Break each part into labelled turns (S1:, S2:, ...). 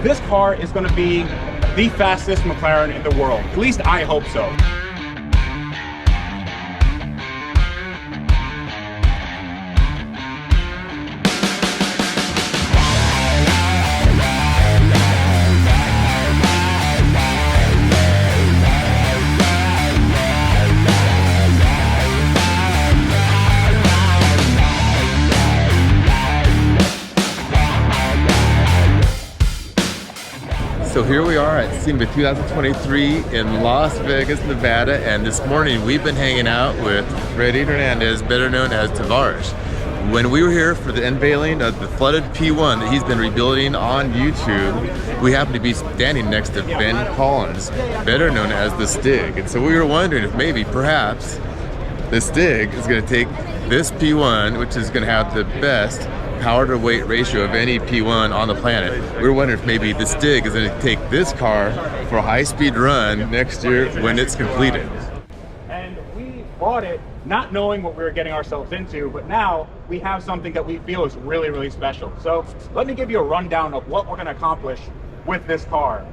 S1: this car is going to be the fastest McLaren in the world. At least I hope so.
S2: So here we are at SEMA 2023 in Las Vegas, Nevada, and this morning we've been hanging out with Freddie Hernandez, better known as Tavarish. When we were here for the unveiling of the flooded P1 that he's been rebuilding on YouTube, we happened to be standing next to Ben Collins, better known as the Stig. And so we were wondering if maybe, perhaps, the Stig is going to take this P1, which is going to have the best power to weight ratio of any P1 on the planet. We were wondering if maybe the Stig is going to take this car for a high-speed run next year when it's completed.
S1: And we bought it not knowing what we were getting ourselves into, but now we have something that we feel is really, really special. So let me give you a rundown of what we're going to accomplish with this car.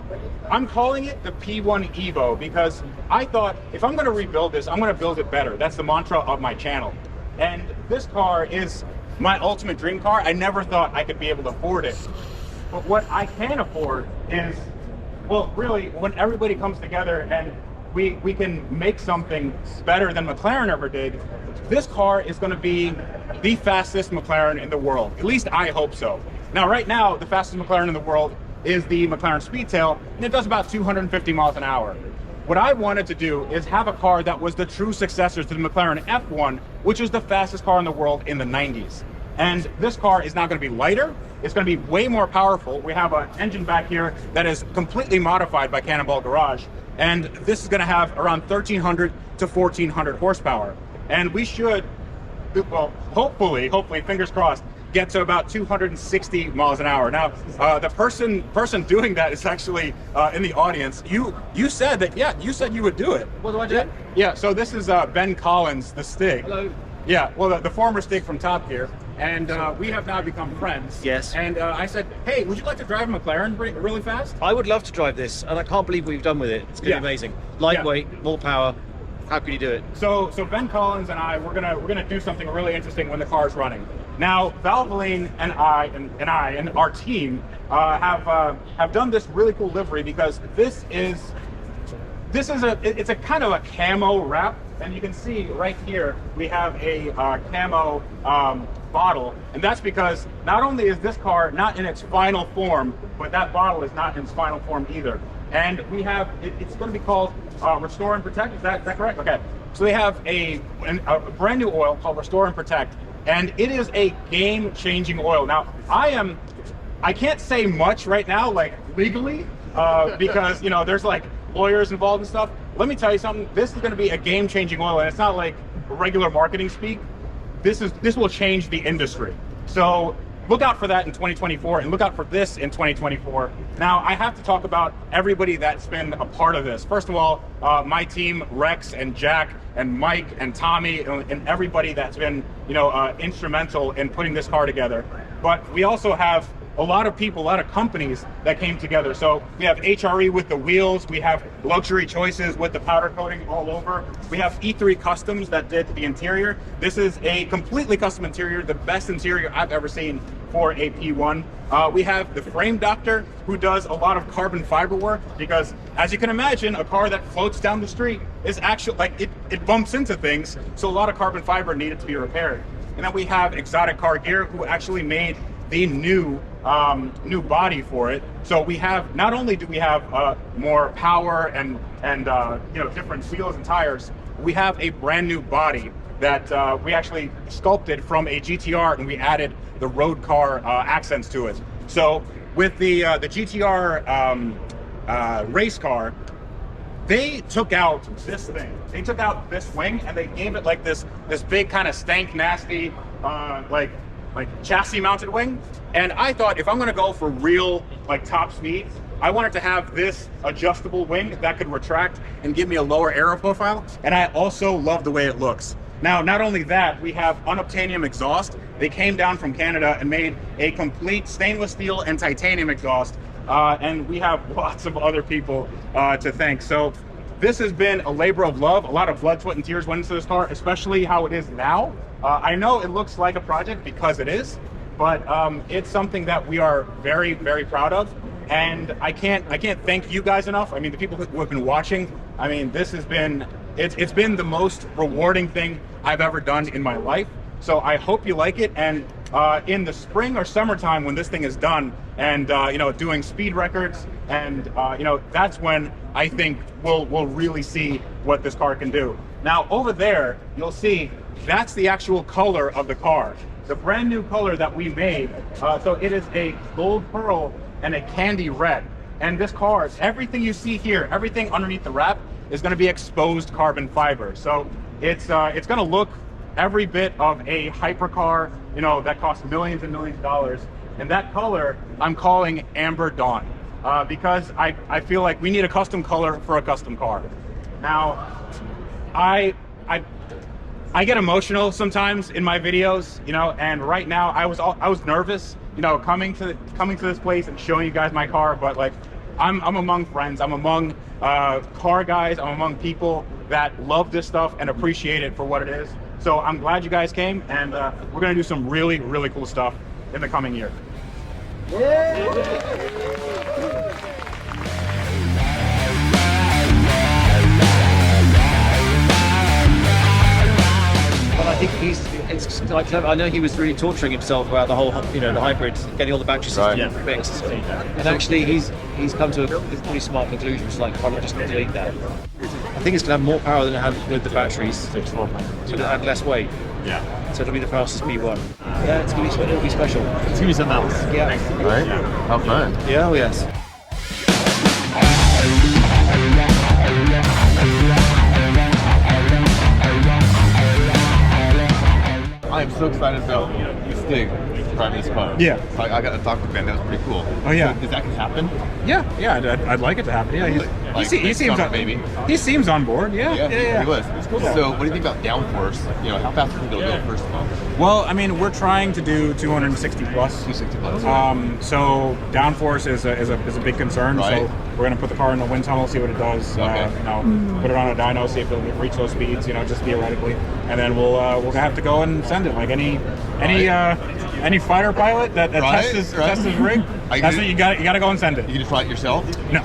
S1: I'm calling it the P1 Evo because I thought if I'm going to rebuild this, I'm going to build it better. That's the mantra of my channel. And this car is my ultimate dream car. I never thought I could be able to afford it. But what I can afford is, well, really, when everybody comes together and we can make something better than McLaren ever did, this car is going to be the fastest McLaren in the world. At least I hope so. Now, right now, the fastest McLaren in the world is the McLaren Speedtail, and it does about 250 miles an hour. What I wanted to do is have a car that was the true successor to the McLaren F1, which was the fastest car in the world in the 90s. And this car is now going to be lighter. It's going to be way more powerful. We have an engine back here that is completely modified by Cannonball Garage. And this is going to have around 1,300 to 1,400 horsepower. And we should, well, hopefully, fingers crossed, get to about 260 miles an hour. Now, the person doing that is actually in the audience. You said that, yeah, you said you would do it.
S3: What do I do?
S1: Yeah, so this is Ben Collins, the Stig.
S3: Hello.
S1: Yeah, well, the former Stig from Top Gear. And we have now become friends.
S3: Yes.
S1: And I said, hey, would you like to drive a McLaren really fast?
S3: I would love to drive this, and I can't believe what you've done with it. It's going to be amazing. Lightweight, more power. How can you do it?
S1: So Ben Collins and I, we're gonna do something really interesting when the car's running. Now, Valvoline and I and our team have done this really cool livery because it's a kind of a camo wrap, and you can see right here we have a camo bottle, and that's because not only is this car not in its final form, but that bottle is not in its final form either. And we have it's going to be called Restore and Protect. Is that correct? Okay. So they have a brand new oil called Restore and Protect, and it is a game-changing oil. Now, I can't say much right now, like legally, because you know there's like lawyers involved and stuff. Let me tell you something. This is going to be a game-changing oil, and it's not like regular marketing speak. This will change the industry. So look out for that in 2024, and look out for this in 2024. Now, I have to talk about everybody that's been a part of this. First of all, my team, Rex and Jack and Mike and Tommy, and everybody that's been, instrumental in putting this car together. But we also have a lot of people, a lot of companies that came together. So we have HRE with the wheels, we have Luxury Choices with the powder coating all over. We have E3 Customs that did the interior. This is a completely custom interior, the best interior I've ever seen for a P1. We have the Frame Doctor, who does a lot of carbon fiber work, because as you can imagine, a car that floats down the street is actually, like, it bumps into things, so a lot of carbon fiber needed to be repaired. And then we have Exotic Car Gear, who actually made the new body for it. So we have, not only do we have more power and different wheels and tires, we have a brand new body that we actually sculpted from a GTR, and we added the road car accents to it. So with the GTR race car, they took out this thing. They took out this wing, and they gave it like this big kind of stank, nasty, like chassis mounted wing. And I thought, if I'm gonna go for real like top speed, I wanted to have this adjustable wing that could retract and give me a lower aero profile. And I also love the way it looks. Now, not only that, we have unobtainium exhaust. They came down from Canada and made a complete stainless steel and titanium exhaust and we have lots of other people to thank. So this has been a labor of love. A lot of blood, sweat, and tears went into this car, especially how it is now. I know it looks like a project because it is, but it's something that we are very, very proud of. And I can't thank you guys enough. I mean, the people who have been watching, I mean, this has been, it's been the most rewarding thing I've ever done in my life. So I hope you like it. And in the spring or summertime when this thing is done and, you know, doing speed records and, you know, that's when I think we'll really see what this car can do. Now over there, you'll see that's the actual color of the car. The brand new color that we made. So it is a gold pearl and a candy red. And this car, everything you see here, everything underneath the wrap is going to be exposed carbon fiber. So it's going to look every bit of a hypercar, you know, that costs millions and millions of dollars. And that color I'm calling Amber Dawn because I feel like we need a custom color for a custom car. Now, I get emotional sometimes in my videos, you know, and right now I was nervous, you know, coming to this place and showing you guys my car, but like I'm among friends, I'm among car guys, I'm among people that love this stuff and appreciate it for what it is. So I'm glad you guys came, and we're gonna do some really, really cool stuff in the coming year.
S3: I think it's like clever. I know he was really torturing himself about the whole, you know, the hybrid, getting all the battery systems fixed. And actually, he's come to a pretty smart conclusion. It's like, why not just delete that? I think it's going to have more power than it had with the batteries, but it'll have less weight.
S4: Yeah.
S3: So it'll be the fastest P1. Yeah, it'll be special.
S4: It's gonna be something else.
S3: Yeah.
S2: Right? How fun.
S3: Yeah. Oh yes.
S2: I am so excited about Stig driving this car.
S1: Yeah.
S2: So I got to talk with Ben. That was pretty cool.
S1: Oh yeah.
S2: So, is that gonna happen?
S1: Yeah, I'd like it to happen. Yeah, he seems on,
S2: maybe.
S1: He seems on board. Yeah.
S2: He was. It's cool. So what do you think about downforce? You know, how fast can you go first of all?
S1: Well, I mean, we're trying to do 260 plus.
S2: 260 plus.
S1: So downforce is a big concern.
S2: Right.
S1: So we're gonna put the car in the wind tunnel, see what it does.
S2: Okay.
S1: You know, put it on a dyno, see if it'll reach those speeds. You know, just theoretically, and then we'll have to go and send it like any fighter pilot that tests his rig. That's what you got to go and send it.
S2: You can just fly it yourself?
S1: No,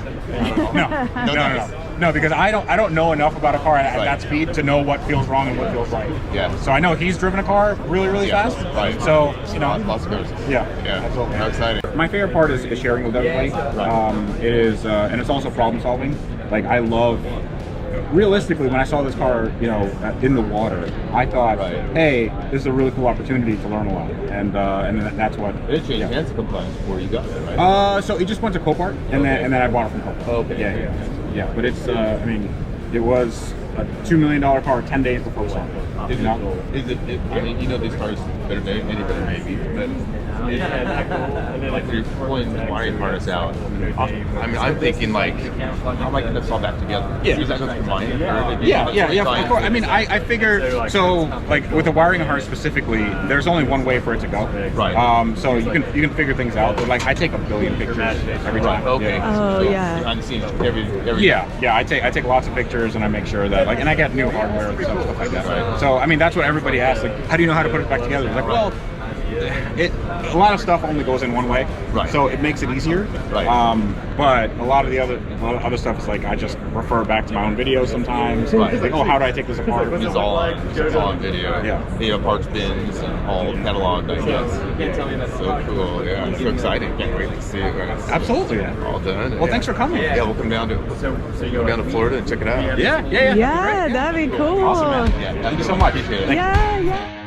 S1: because I don't know enough about a car at that speed to know what feels wrong and what feels right.
S2: Yeah.
S1: So I know he's driven a car really fast.
S2: Right.
S1: So you know,
S2: lots of cars.
S1: Yeah.
S2: Absolutely. How exciting.
S1: My favorite part is sharing with everybody. It is, and it's also problem solving. Like I love. Realistically, when I saw this car, you know, in the water, I thought, hey, this is a really cool opportunity to learn a lot, and that's what.
S2: It changed hands a couple times before you got there, right?
S1: So it just went to Copart, and then I bought it from Copart.
S2: Okay.
S1: Yeah. But it's, I mean, it was a $2 million car 10 days before sale.
S2: Is it? I mean, you know, these cars better maybe, but. Like you're pulling the wiring harness out. I mean, I'm thinking like, how am I going to solve that together?
S1: Yeah.
S2: Is that going to combine?
S1: Yeah. Of course. I mean, I figure so. Like with the wiring harness specifically, there's only one way for it to go.
S2: Right.
S1: So you can figure things out. But like, I take a billion pictures every time.
S2: Okay.
S5: Oh yeah.
S2: Behind the scenes, every.
S1: Yeah. I take lots of pictures and I make sure that and I get new hardware and stuff like that. Right. So I mean, that's what everybody asks. Like, how do you know how to put it back together? It's like, well. A lot of stuff only goes in one way, so it makes it easier. But a lot of the other stuff is like I just refer back to my own videos sometimes. It's like, oh, how do I take this apart?
S2: It's all on video.
S1: Yeah.
S2: You know, parts bins and all cataloged, I guess. So cool. Yeah, it's so exciting. Can't wait to see it.
S1: Absolutely.
S2: All done.
S1: Well, thanks for coming.
S2: Yeah, we'll come down to Florida and check it out.
S1: Yeah.
S5: Yeah, that'd be cool.
S1: Awesome, man.
S2: Yeah,
S1: Thank you so much.
S2: Appreciate it.
S5: Yeah.